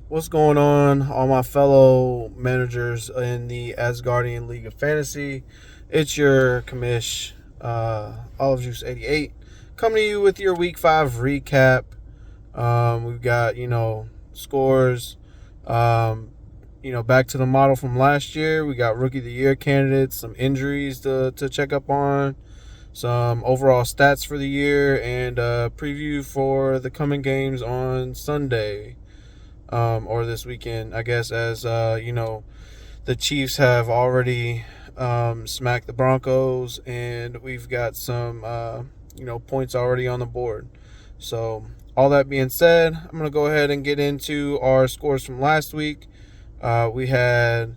What's going on, all my fellow managers in the Asgardian League of Fantasy? It's your commish, Olive Juice 88, coming to you with your Week 5 recap. We've got, scores, um, back to the model from last year. We got Rookie of the Year candidates, some injuries to check up on, some overall stats for the year, and a preview for the coming games on Sunday. Or this weekend, I guess, as the Chiefs have already smacked the Broncos, and we've got some points already on the board. So, all that being said, I'm gonna go ahead and get into our scores from last week. We had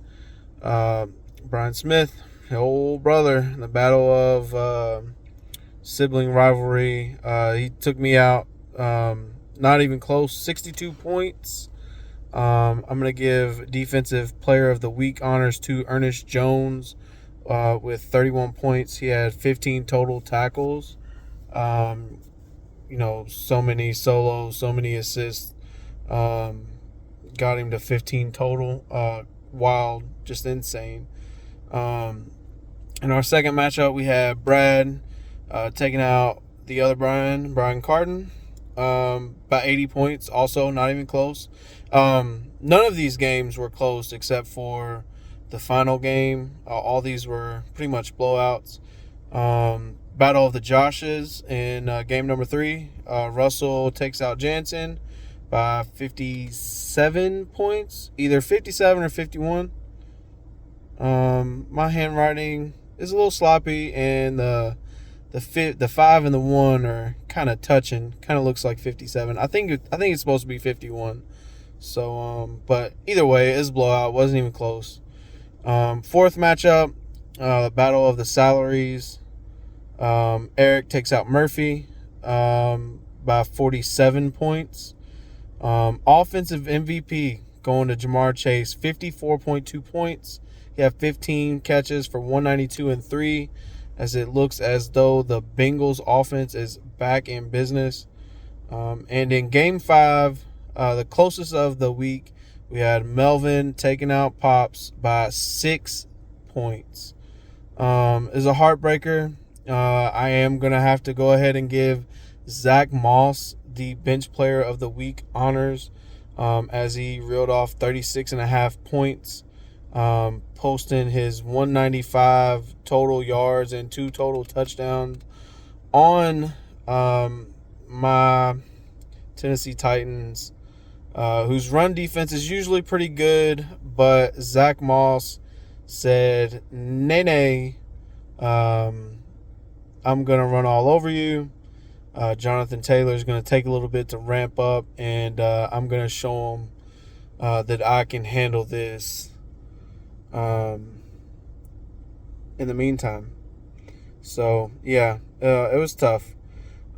Brian Smith, my old brother, in the battle of sibling rivalry. He took me out, not even close, 62 points. I'm going to give Defensive Player of the Week honors to Ernest Jones with 31 points. He had 15 total tackles. So many solos, so many assists. Got him to 15 total. Wild, just insane. In our second matchup, we had Brad taking out the other Brian Carden. About 80 points, also not even close. None of these games were close except for the final game. All these were pretty much blowouts. Battle of the Joshes in game number 3. Russell takes out Jansen by 57 points, either 57 or 51. My handwriting is a little sloppy, and the 5 and the 1 are kind of touching. Kind of looks like 57. I think it's supposed to be 51. So, but either way, it's a blowout. Wasn't even close. Fourth matchup, battle of the salaries. Eric takes out Murphy by 47 points. Offensive MVP going to Jamar Chase, 54.2 points. He had 15 catches for 192 and 3, as it looks as though the Bengals offense is back in business. And in game 5, the closest of the week, we had Melvin taking out Pops by 6 points. Is a heartbreaker. I am going to have to go ahead and give Zach Moss the bench player of the week honors, as he reeled off 36.5 points, posting his 195 total yards and 2 total touchdowns on my Tennessee Titans, whose run defense is usually pretty good, but Zach Moss said, nay, I'm going to run all over you. Jonathan Taylor is going to take a little bit to ramp up, and I'm going to show him that I can handle this in the meantime. So, yeah, it was tough.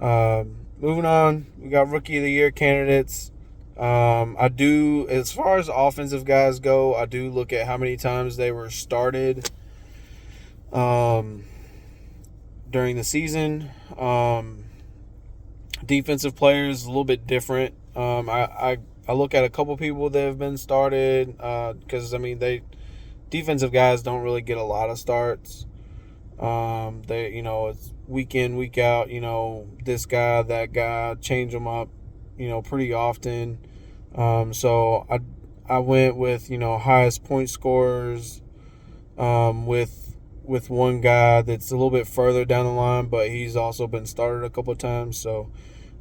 Moving on, we got Rookie of the Year candidates. I do, as far as offensive guys go, I do look at how many times they were started during the season. Defensive players, a little bit different. I look at a couple people that have been started, because, defensive guys don't really get a lot of starts. It's week in, week out, this guy, that guy, change them up, pretty often. So I went with, highest point scorers, with one guy that's a little bit further down the line, but he's also been started a couple of times. So,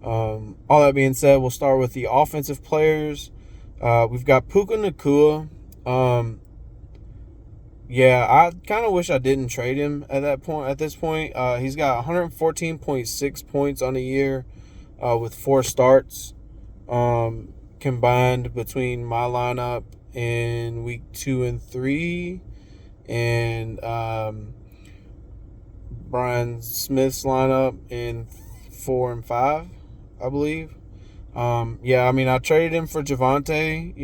all that being said, we'll start with the offensive players. We've got Puka Nacua. Yeah, I kind of wish I didn't trade him at this point. He's got 114.6 points on the year, with 4 starts, combined between my lineup in week 2 and 3, and Brian Smith's lineup in 4 and 5, I believe. I traded him for Javonte,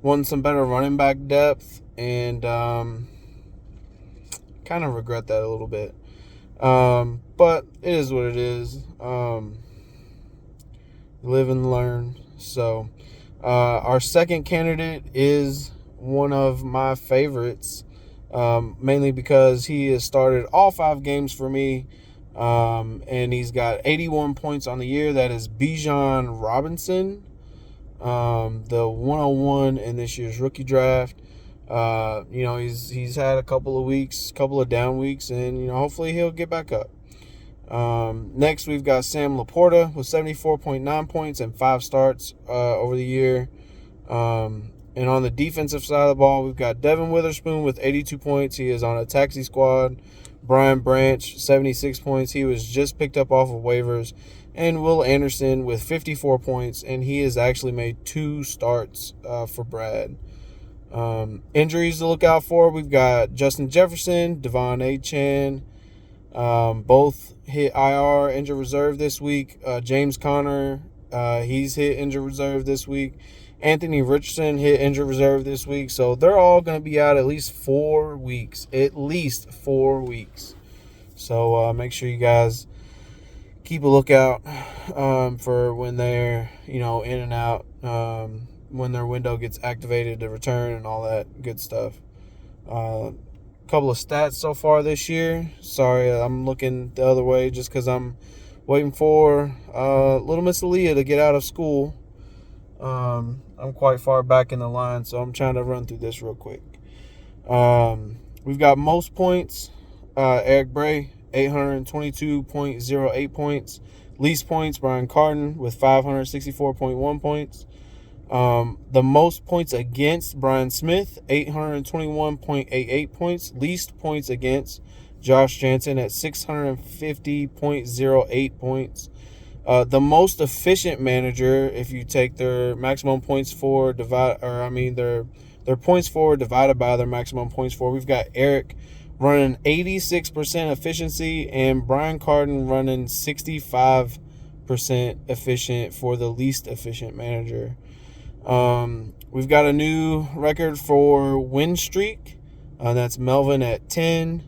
wanting some better running back depth, and kind of regret that a little bit. But it is what it is. Live and learn. So, Our second candidate is one of my favorites, mainly because he has started all 5 games for me, and he's got 81 points on the year. That is Bijan Robinson, the 101 in this year's rookie draft. He's had a couple of down weeks, and hopefully he'll get back up. Next, we've got Sam Laporta with 74.9 points and 5 starts over the year. And on the defensive side of the ball, we've got Devin Witherspoon with 82 points. He is on a taxi squad. Brian Branch, 76 points. He was just picked up off of waivers. And Will Anderson with 54 points, and he has actually made 2 starts for Brad. Injuries to look out for, we've got Justin Jefferson, Devon Achane, both hit IR, injured reserve this week. James Conner, he's hit injured reserve this week. Anthony Richardson hit injured reserve this week. So they're all going to be out at least 4 weeks. At least 4 weeks. So make sure you guys keep a lookout for when they're, in and out, when their window gets activated to return and all that good stuff. Couple of stats so far this year. Sorry, I'm looking the other way just because I'm waiting for little Miss Aaliyah to get out of school. I'm quite far back in the line, so I'm trying to run through this real quick. We've got most points, Eric Bray, 822.08 points. Least points, Brian Carden with 564.1 points. The most points against, Brian Smith, 821.88 points. Least points against, Josh Jansen at 650.08 points. The most efficient manager, if you take their maximum points for their points for divided by their maximum points for, we've got Eric running 86% efficiency and Brian Carden running 65% efficient for the least efficient manager. We've got a new record for win streak. That's Melvin at 10.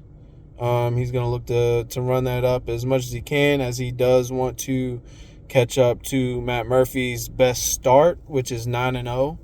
He's going to look to run that up as much as he can, as he does want to catch up to Matt Murphy's best start, which is 9-0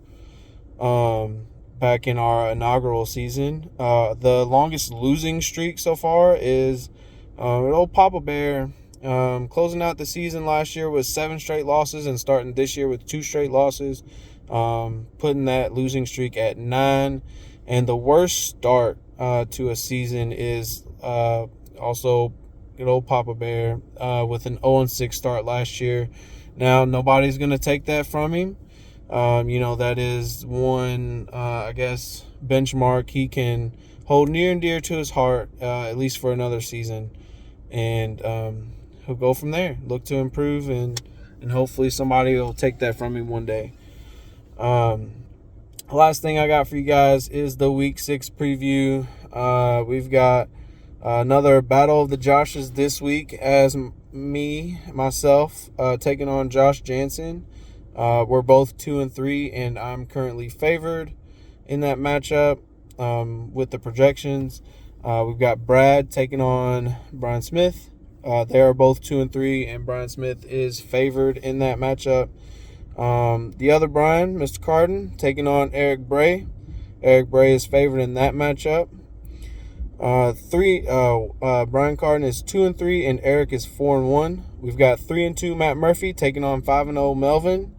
back in our inaugural season. The longest losing streak so far is old Papa Bear. Closing out the season last year with 7 straight losses and starting this year with 2 straight losses, putting that losing streak at 9. And the worst start to a season is also good old Papa Bear with an 0-6 start last year. Now, nobody's going to take that from him. That is one, benchmark he can hold near and dear to his heart, at least for another season. And he'll go from there, look to improve, and hopefully somebody will take that from him one day. Last thing I got for you guys is the Week 6 preview. We've got another Battle of the Joshes this week as myself, taking on Josh Jansen. We're both 2-3, and I'm currently favored in that matchup with the projections. We've got Brad taking on Brian Smith. They are both 2-3, and Brian Smith is favored in that matchup. The other Brian, Mr. Carden, taking on Eric Bray. Eric Bray is favored in that matchup. Brian Carden is 2-3, and Eric is 4-1. We've got 3-2 Matt Murphy taking on 5-0 Melvin.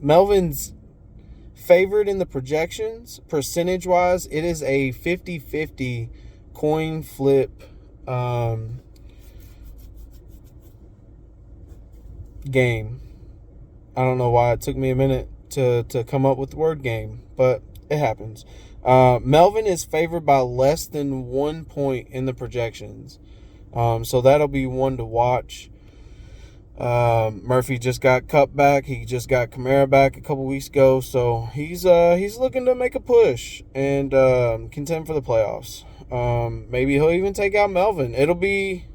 Melvin's favored in the projections. Percentage-wise, it is a 50-50 coin flip game. I don't know why it took me a minute to come up with the word game, but it happens. Melvin is favored by less than 1 point in the projections. So that'll be one to watch. Murphy just got Cup back. He just got Kamara back a couple weeks ago. So he's looking to make a push and contend for the playoffs. Maybe he'll even take out Melvin. It'll be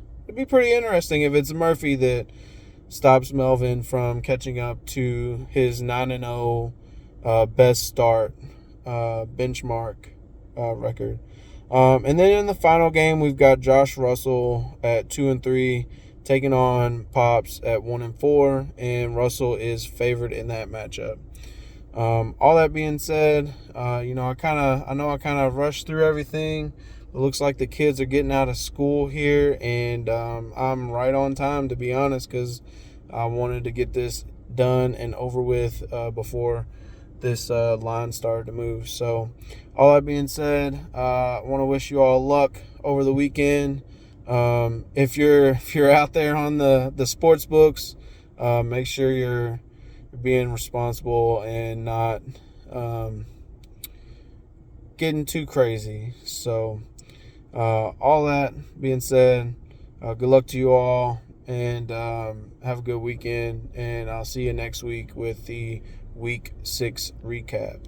pretty interesting if it's Murphy that stops Melvin from catching up to his 9-0 best start benchmark record. And then in the final game, we've got Josh Russell at 2-3 taking on Pops at 1-4, and Russell is favored in that matchup. All that being said, I know I kind of rushed through everything. It looks like the kids are getting out of school here, and I'm right on time, to be honest, because I wanted to get this done and over with before this line started to move. So, all that being said, I want to wish you all luck over the weekend. If you're out there on the sports books, make sure you're being responsible and not getting too crazy. So, all that being said, good luck to you all, and have a good weekend. And I'll see you next week with the Week 6 recap.